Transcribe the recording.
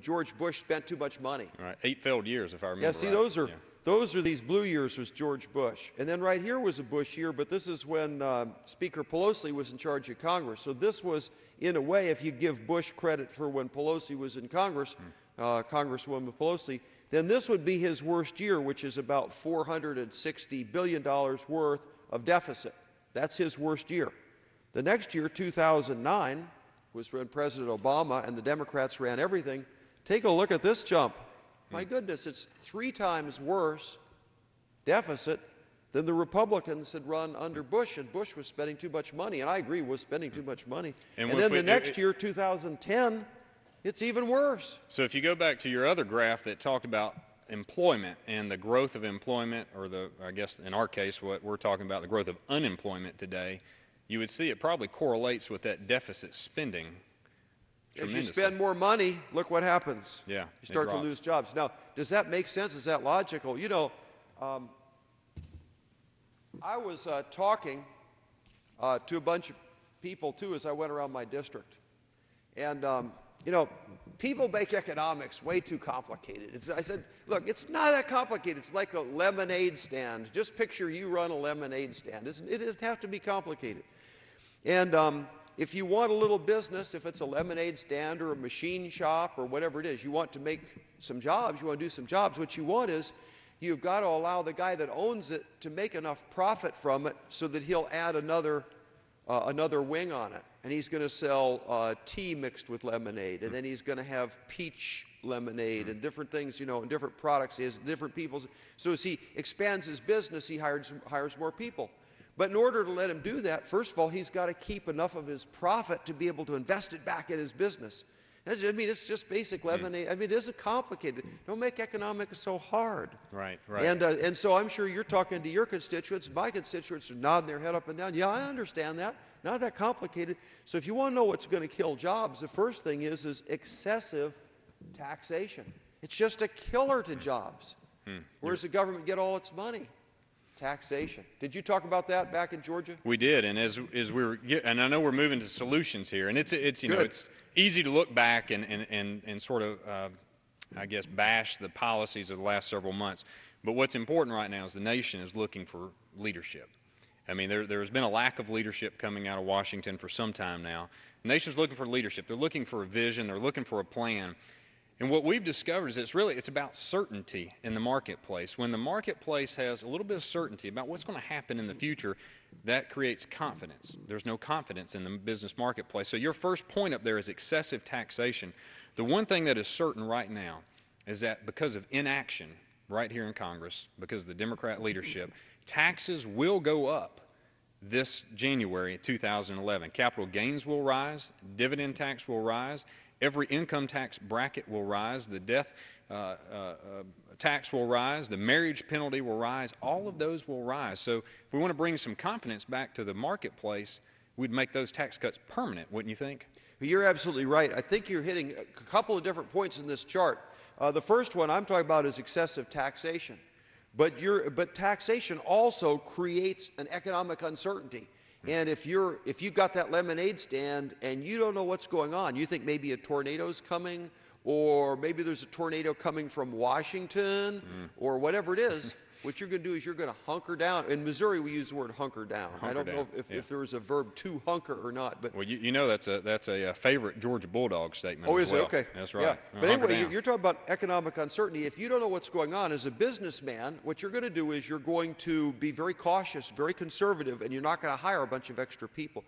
George Bush spent too much money. All right, 8 failed years, if I remember Yeah, see, right. those are these blue years was George Bush. And then right here was a Bush year, but this is when Speaker Pelosi was in charge of Congress. So this was, in a way, if you give Bush credit for when Pelosi was in Congress, Congresswoman Pelosi, then this would be his worst year, which is about $460 billion worth of deficit. That's his worst year. The next year, 2009, was when President Obama and the Democrats ran everything. Take a look at this jump. My goodness, it's 3 times worse deficit than the Republicans had run under Bush, and Bush was spending too much money, and I agree, was spending too much money. And then the next year, 2010, it's even worse. So if you go back to your other graph that talked about employment and the growth of employment, or I guess in our case, what we're talking about, the growth of unemployment today, you would see it probably correlates with that deficit spending. As you spend more money, look what happens. Yeah, you start to lose jobs. Now, does that make sense? Is that logical? I was talking to a bunch of people, too, as I went around my district. And, people make economics way too complicated. I said, look, it's not that complicated. It's like a lemonade stand. Just picture you run a lemonade stand. It doesn't have to be complicated. And if you want a little business, if it's a lemonade stand or a machine shop or whatever it is, you want to make some jobs, you want to do some jobs, what you want is you've got to allow the guy that owns it to make enough profit from it so that he'll add another wing on it. And he's going to sell tea mixed with lemonade, and then he's going to have peach lemonade and different things, and different products. He has different people. So as he expands his business, he hires more people. But in order to let him do that, first of all, he's got to keep enough of his profit to be able to invest it back in his business. It's just basic lemonade. It isn't complicated. Don't make economics so hard. Right, right. And so I'm sure you're talking to your constituents. My constituents are nodding their head up and down. Yeah, I understand that. Not that complicated. So if you want to know what's going to kill jobs, the first thing is excessive taxation. It's just a killer to jobs. Where does the government get all its money? Taxation. Did you talk about that back in Georgia? We did, and and I know we're moving to solutions here, and it's easy to look back and sort of I guess bash the policies of the last several months. But what's important right now is the nation is looking for leadership. I mean, there's been a lack of leadership coming out of Washington for some time now. The nation's looking for leadership. They're looking for a vision. They're looking for a plan. And what we've discovered is it's about certainty in the marketplace. When the marketplace has a little bit of certainty about what's going to happen in the future, that creates confidence. There's no confidence in the business marketplace. So your first point up there is excessive taxation. The one thing that is certain right now is that because of inaction right here in Congress, because of the Democrat leadership, taxes will go up this January 2011. Capital gains will rise, dividend tax will rise, every income tax bracket will rise, the death tax will rise, the marriage penalty will rise, all of those will rise. So if we want to bring some confidence back to the marketplace, we'd make those tax cuts permanent, wouldn't you think? You're absolutely right. I think you're hitting a couple of different points in this chart. The first one I'm talking about is excessive taxation. But taxation also creates an economic uncertainty. And if you've got that lemonade stand and you don't know what's going on, you think maybe a tornado's coming, or maybe there's a tornado coming from Washington, or whatever it is, what you're going to do is you're going to hunker down. In Missouri, we use the word hunker down. I don't know if there was a verb to hunker or not. But well, that's a favorite Georgia Bulldog statement. Oh, as is well. it? Okay. That's right. Yeah. But anyway, you're talking about economic uncertainty. If you don't know what's going on as a businessman, what you're going to do is you're going to be very cautious, very conservative, and you're not going to hire a bunch of extra people.